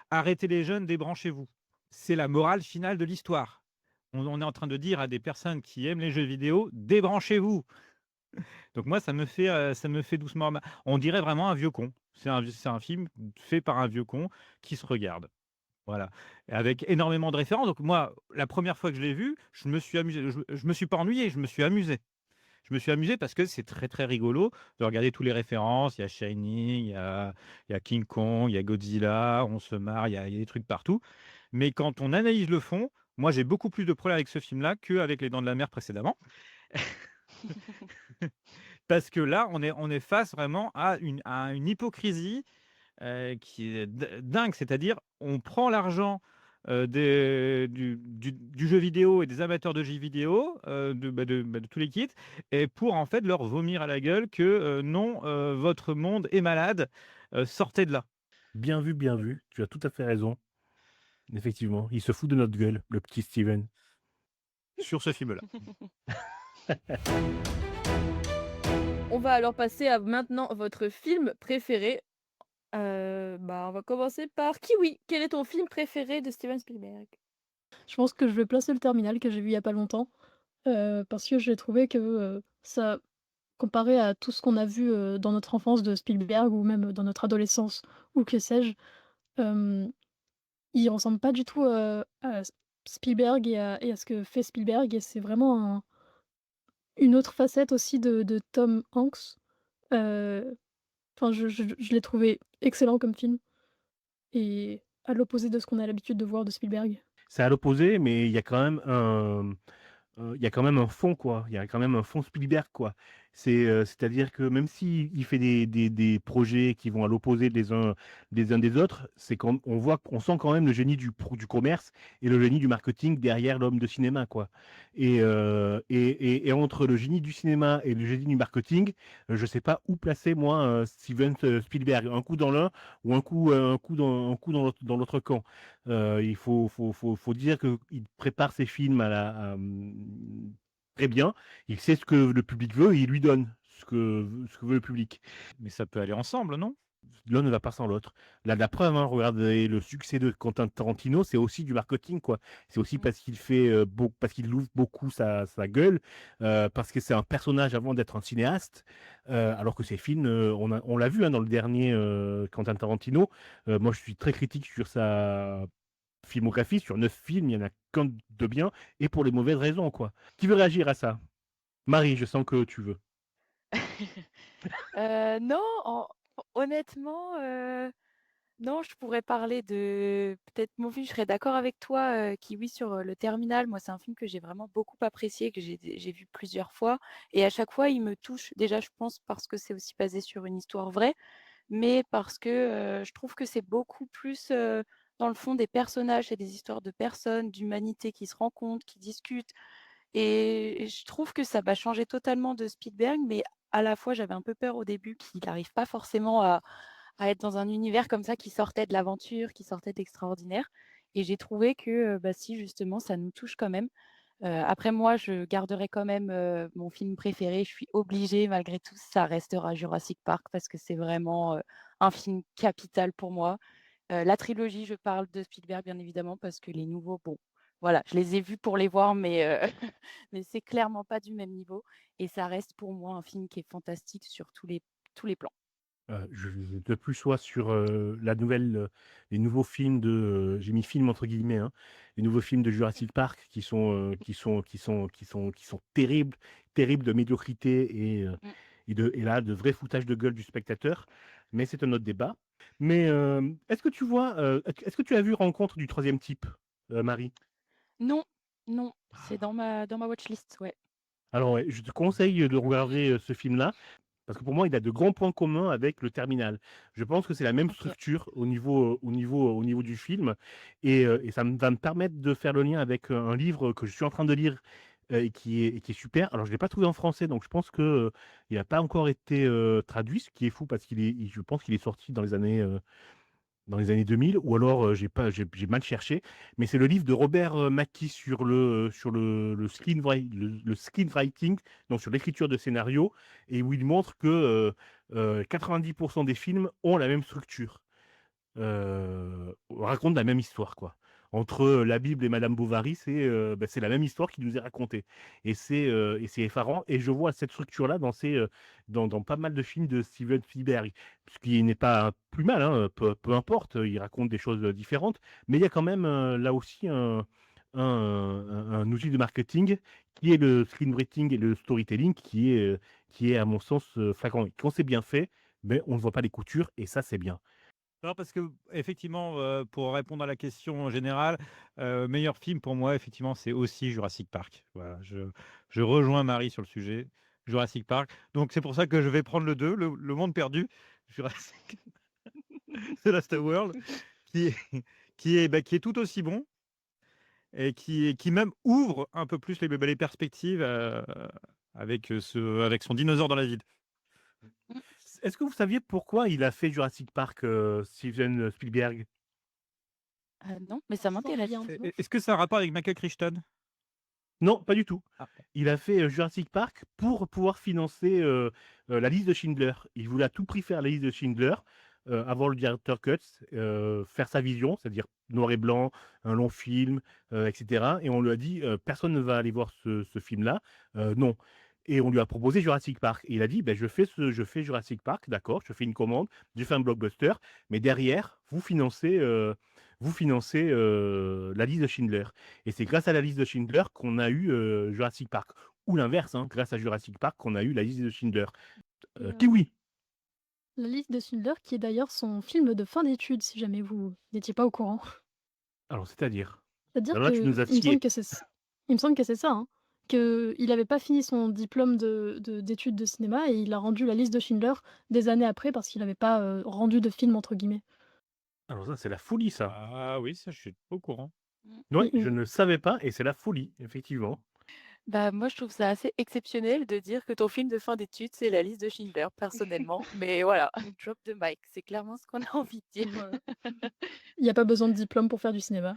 arrêtez les jeunes, débranchez-vous. C'est la morale finale de l'histoire. On est en train de dire à des personnes qui aiment les jeux vidéo: «Débranchez-vous». Donc moi, ça me fait doucement ma on dirait vraiment un vieux con. C'est un film fait par un vieux con qui se regarde. Voilà, et avec énormément de références. Donc moi, la première fois que je l'ai vu, je me suis amusé. Je me suis pas ennuyé, je me suis amusé. Je me suis amusé parce que c'est très, très rigolo de regarder tous les références. Il y a Shining, il y a King Kong, il y a Godzilla, on se marre, il y a des trucs partout. Mais quand on analyse le fond, moi, j'ai beaucoup plus de problèmes avec ce film-là qu'avec Les Dents de la Mer précédemment. Parce que là, on est face vraiment à une hypocrisie qui est dingue. C'est-à-dire, on prend l'argent du jeu vidéo et des amateurs de jeux vidéo, de tous les kits, et pour en fait leur vomir à la gueule que non, votre monde est malade, sortez de là. Bien vu. Tu as tout à fait raison. Effectivement, il se fout de notre gueule, le petit Steven. Sur ce film-là. On va alors passer à maintenant votre film préféré. Bah, on va commencer par Kiwi. Quel est ton film préféré de Steven Spielberg? Je pense que je vais placer Le Terminal que j'ai vu il y a pas longtemps, parce que j'ai trouvé que, ça comparé à tout ce qu'on a vu, dans notre enfance de Spielberg ou même dans notre adolescence ou que sais-je, hem, il ressemble pas du tout, à Spielberg et à ce que fait Spielberg et c'est vraiment une autre facette aussi de Tom Hanks. Heu, enfin je l'ai trouvé excellent comme film et à l'opposé de ce qu'on a l'habitude de voir de Spielberg. C'est à l'opposé, mais il y a quand même il y a quand même un fond, quoi. Il y a quand même un fond Spielberg, quoi. C'est-à-dire que même s'il fait des projets qui vont à l'opposé des uns des autres, c'est quand on sent quand même le génie du commerce et le génie du marketing derrière l'homme de cinéma, quoi. Et entre le génie du cinéma et le génie du marketing, je sais pas où placer, moi, Steven Spielberg. Un coup dans l'un ou un coup dans l'autre camp. Il faut dire qu'il prépare ses films très bien. Il sait ce que le public veut et il lui donne ce que veut le public. Mais ça peut aller ensemble, non? L'un ne va pas sans l'autre. Là, la preuve, hein, regardez le succès de Quentin Tarantino, c'est aussi du marketing, quoi. C'est aussi Mm. parce qu'il parce qu'il ouvre beaucoup sa gueule, parce que c'est un personnage avant d'être un cinéaste, alors que ses films, on l'a vu hein, dans le dernier Quentin Tarantino. Moi, je suis très critique sur sa filmographie. Sur 9 films, il n'y en a qu'un de bien, et pour les mauvaises raisons, quoi. Qui veut réagir à ça? Marie, je sens que tu veux. Non, honnêtement, non, je pourrais parler de peut-être mon film. Je serais d'accord avec toi, Kiwi, sur Le Terminal. Moi, c'est un film que j'ai vraiment beaucoup apprécié, que j'ai vu plusieurs fois. Et à chaque fois, il me touche. Déjà, je pense parce que c'est aussi basé sur une histoire vraie, mais parce que je trouve que c'est beaucoup plus dans le fond des personnages et des histoires de personnes, d'humanité qui se rencontrent, qui discutent. Et je trouve que ça va changer totalement de Spielberg, mais à la fois, j'avais un peu peur au début qu'il n'arrive pas forcément à être dans un univers comme ça qui sortait de l'aventure, qui sortait de l'extraordinaire. Et j'ai trouvé que bah, si, justement, ça nous touche quand même. Après, moi, je garderai quand même mon film préféré. Je suis obligée, malgré tout, ça restera Jurassic Park parce que c'est vraiment un film capital pour moi. La trilogie, je parle de Spielberg, bien évidemment, parce que les nouveaux, bon, voilà, je les ai vus pour les voir, mais, mais c'est clairement pas du même niveau. Et ça reste pour moi un film qui est fantastique sur tous les plans. Je de plus sois sur les nouveaux films j'ai mis film entre guillemets, hein, les nouveaux films de Jurassic Park qui sont terribles, terribles de médiocrité Mm. et là, de vrai foutage de gueule du spectateur. Mais c'est un autre débat. Mais est-ce que tu as vu Rencontre du troisième type, Marie? Non, non, c'est dans ma watchlist, ouais. Alors, ouais, je te conseille de regarder ce film-là. Parce que pour moi, il a de grands points communs avec le Terminal. Je pense que c'est la même Ok. structure au niveau du film. Et ça va me permettre de faire le lien avec un livre que je suis en train de lire et qui est super. Alors, je ne l'ai pas trouvé en français, donc je pense qu'il n'a pas encore été traduit, ce qui est fou parce je pense qu'il est sorti dans les années 2000, ou alors j'ai mal cherché, mais c'est le livre de Robert Mackie sur le screenwriting, donc sur l'écriture de scénario, et où il montre que 90% des films ont la même structure, racontent la même histoire, quoi. Entre la Bible et Madame Bovary, c'est la même histoire qui nous est racontée. Et c'est effarant. Et je vois cette structure-là dans pas mal de films de Steven Spielberg, ce qui n'est pas plus mal, hein, peu importe, il raconte des choses différentes. Mais il y a quand même là aussi un outil de marketing qui est le screenwriting et le storytelling qui est à mon sens flagrant. Quand c'est bien fait, mais on ne voit pas les coutures et ça, c'est bien. Non, parce que effectivement, pour répondre à la question générale, meilleur film pour moi, effectivement, c'est aussi Jurassic Park. Voilà, je rejoins Marie sur le sujet, Jurassic Park. Donc c'est pour ça que je vais prendre le 2, le monde perdu, Jurassic The Last World, qui est qui est tout aussi bon et qui même ouvre un peu plus les perspectives, avec son dinosaure dans la ville. Mm. Est-ce que vous saviez pourquoi il a fait Jurassic Park, Steven Spielberg? Non, mais ça Sans m'intéresse. rien, non? Est-ce que ça a un rapport avec Michael Crichton? Non, pas du tout. Ah. Il a fait Jurassic Park pour pouvoir financer la liste de Schindler. Il voulait à tout prix faire la liste de Schindler avant le directeur Cut, faire sa vision, c'est-à-dire noir et blanc, un long film, etc. Et on lui a dit, personne ne va aller voir ce film-là. Non. Et on lui a proposé Jurassic Park. Et il a dit, ben, je fais Jurassic Park, d'accord, je fais une commande, je fais un blockbuster, mais derrière, vous financez la liste de Schindler. Et c'est grâce à la liste de Schindler qu'on a eu Jurassic Park. Ou l'inverse, hein, grâce à Jurassic Park qu'on a eu la liste de Schindler. Et Kiwi. La liste de Schindler, qui est d'ailleurs son film de fin d'études, si jamais vous n'étiez pas au courant. Alors, c'est-à-dire? C'est-à-dire Alors là, tu que nous as il me semble sciés. que il me semble que c'est ça, hein, qu'il avait pas fini son diplôme d'études de cinéma et il a rendu la liste de Schindler des années après parce qu'il avait pas, rendu de film entre guillemets. Alors ça, c'est la folie, ça. Ah oui, ça, je suis pas au courant. Ouais, Mmh je mh. ne savais pas et c'est la folie, effectivement. Bah, moi, je trouve ça assez exceptionnel de dire que ton film de fin d'études, c'est la liste de Schindler, personnellement. Mais voilà, drop the mic, c'est clairement ce qu'on a envie de dire. Voilà. Il y a pas besoin de diplôme pour faire du cinéma.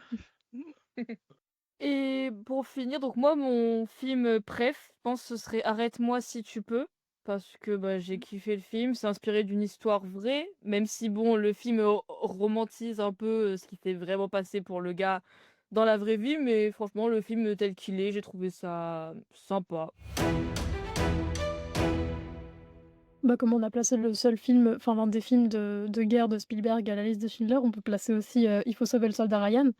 Et pour finir, donc moi, mon film préf, je pense que ce serait Arrête-moi si tu peux, parce que bah, j'ai kiffé le film. C'est inspiré d'une histoire vraie, même si bon, le film romantise un peu ce qui s'est vraiment passé pour le gars dans la vraie vie, mais franchement, le film tel qu'il est, j'ai trouvé ça sympa. Bah, comme on a placé le seul film, enfin l'un des films de guerre de Spielberg à la liste de Schindler, on peut placer aussi, Il faut sauver le soldat Ryan,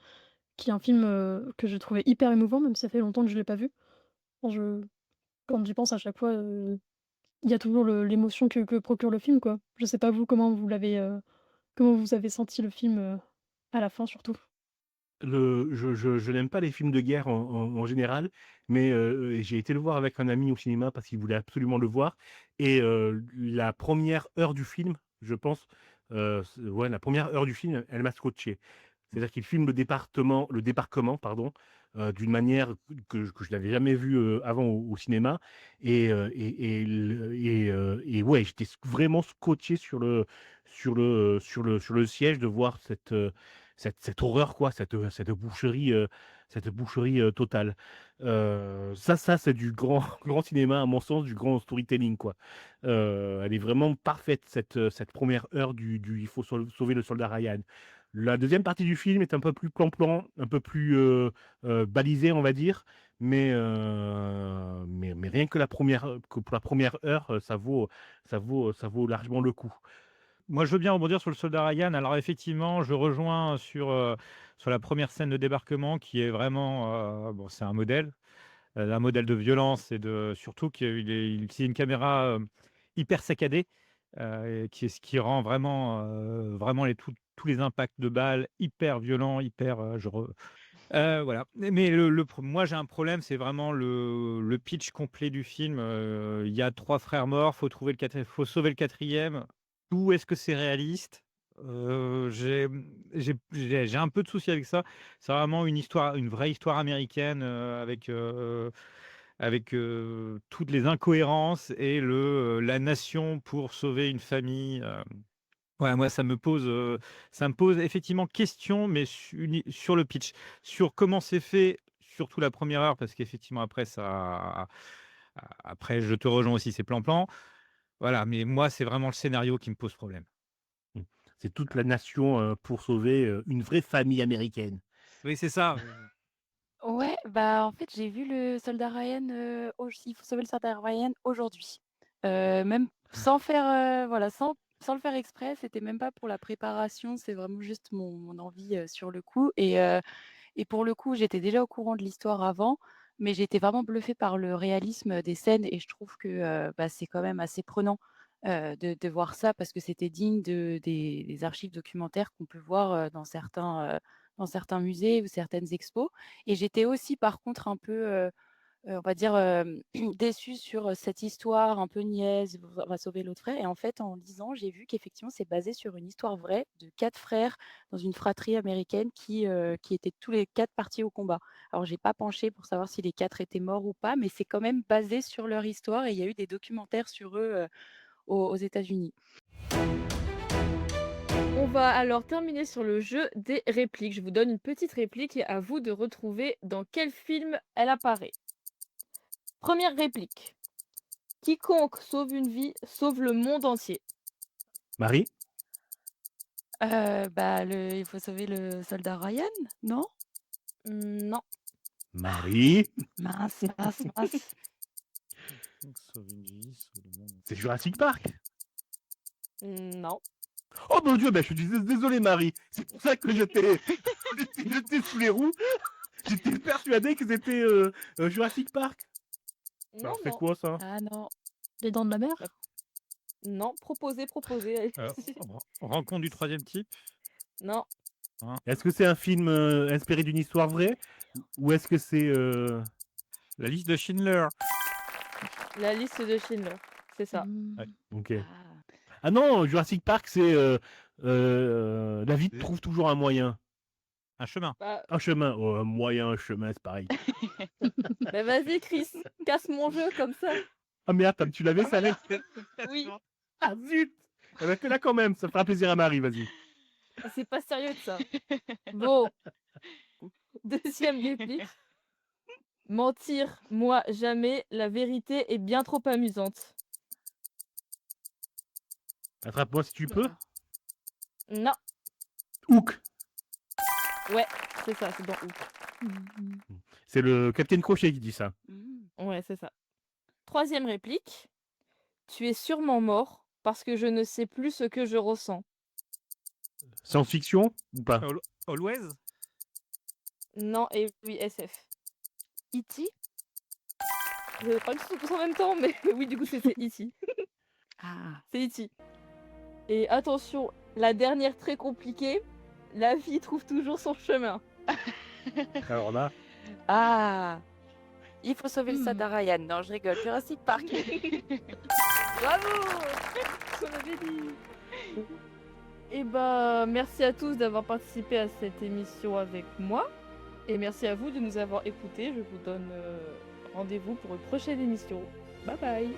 qui est un film, que j'ai trouvé hyper émouvant, même si ça fait longtemps que je l'ai pas vu. Enfin quand j'y pense à chaque fois, il y a toujours l'émotion que procure le film, quoi. Je sais pas vous, comment vous avez senti le film, à la fin surtout? Je n'aime pas les films de guerre en général, mais j'ai été le voir avec un ami au cinéma parce qu'il voulait absolument le voir et la première heure du film, je pense, ouais, la première heure du film, elle m'a scotché. C'est-à-dire qu'il filme le débarquement, pardon, d'une manière que je n'avais jamais vue avant au cinéma et ouais, j'étais vraiment scotché sur le siège de voir cette horreur, quoi, cette boucherie totale. Ça, c'est du grand, grand cinéma, à mon sens, du grand storytelling, quoi. Elle est vraiment parfaite, cette première heure du Il faut sauver le soldat Ryan. La deuxième partie du film est un peu plus plan-plan, un peu plus balisée, on va dire. Mais rien que pour la première heure, ça vaut largement le coup. Moi, je veux bien rebondir sur le soldat Ryan. Alors effectivement, je rejoins sur la première scène de débarquement qui est vraiment, bon, c'est un modèle de violence et surtout qu'il utilise une caméra, hyper saccadée, ce qui rend vraiment, vraiment tous les impacts de balles hyper violents, hyper, voilà. Mais moi, j'ai un problème, c'est vraiment le pitch complet du film. Il y a 3 frères morts, faut sauver le quatrième. D'où est-ce que c'est réaliste? J'ai un peu de souci avec ça. C'est vraiment une vraie histoire américaine, avec toutes les incohérences et la nation pour sauver une famille. Ouais, moi, ça me pose effectivement question, mais sur le pitch, sur comment c'est fait, surtout la première heure, parce qu'effectivement, après, je te rejoins aussi, c'est plan-plan. Voilà, mais moi, c'est vraiment le scénario qui me pose problème. Mmh. C'est toute la nation, pour sauver, une vraie famille américaine. Oui, c'est ça. Ouais, bah, en fait, j'ai vu le soldat Ryan, Il faut sauver le soldat Ryan aujourd'hui. Même sans faire, voilà, sans le faire exprès, c'était même pas pour la préparation, c'est vraiment juste mon envie, sur le coup et pour le coup, j'étais déjà au courant de l'histoire avant, mais j'étais vraiment bluffée par le réalisme des scènes et je trouve que, bah, c'est quand même assez prenant, de voir ça parce que c'était digne des archives documentaires qu'on peut voir, dans certains musées ou certaines expos et j'étais aussi par contre un peu, on va dire, déçue sur, cette histoire un peu niaise, on va sauver l'autre frère et en fait, en lisant, j'ai vu qu'effectivement, c'est basé sur une histoire vraie de 4 frères dans une fratrie américaine qui étaient tous les 4 partis au combat. Alors j'ai pas penché pour savoir si les 4 étaient morts ou pas, mais c'est quand même basé sur leur histoire et il y a eu des documentaires sur eux, aux États-Unis. On va alors terminer sur le jeu des répliques. Je vous donne une petite réplique et à vous de retrouver dans quel film elle apparaît. Première réplique. Quiconque sauve une vie sauve le monde entier. Marie? Bah, il faut sauver le soldat Ryan, non? Non. Marie? Mince, mince, mince. Sauve une vie, sauve le monde. C'est Jurassic Park? Non. Oh mon Dieu, je suis désolé Marie, c'est pour ça que j'étais sous les roues. J'étais persuadé que c'était, Jurassic Park. Non, Alors c'est non. quoi ça? Ah non. Les Dents de la Mer? Non, proposez. allez-y. Rencontre du troisième type. Non, Est-ce que c'est un film inspiré d'une histoire vraie ou est-ce que c'est La liste de Schindler. la liste de Schindler, c'est ça. Ouais. Ok. Ah. Ah non, Jurassic Park, c'est David trouve toujours un moyen. Un chemin. Bah, Un chemin. Oh, un moyen, un chemin, c'est pareil. bah vas-y Chris, casse mon jeu comme ça. Ah merde, tu l'avais, ça allait. Oui, Ah zut. Eh ben, fais-la quand même, ça fera plaisir à Marie, vas-y. c'est pas sérieux de ça. Bon, deuxième réplique. Mentir, moi jamais, la vérité est bien trop amusante. Attrape-moi si tu peux. Non, Hook. c'est ça, c'est dans Hook. Mhm. C'est le Capitaine Crochet qui dit ça. Mm. Ouais, c'est ça. Troisième réplique. Tu es sûrement mort parce que je ne sais plus ce que je ressens. Science-fiction ou pas? Always. Non, et oui, SF. E.T. Vous avez pas tous en même temps, mais oui, du coup, c'est E.T. Ah. C'est E.T. Et attention, la dernière très compliquée, la vie trouve toujours son chemin. Alors là, Ah. Il faut sauver le Sada Ryan. Non, je rigole. Jurassic Park. Bravo, ce qu'on avait dit. Et bah, merci à tous d'avoir participé à cette émission avec moi. Et merci à vous de nous avoir écoutés. Je vous donne rendez-vous pour une prochaine émission. Bye bye.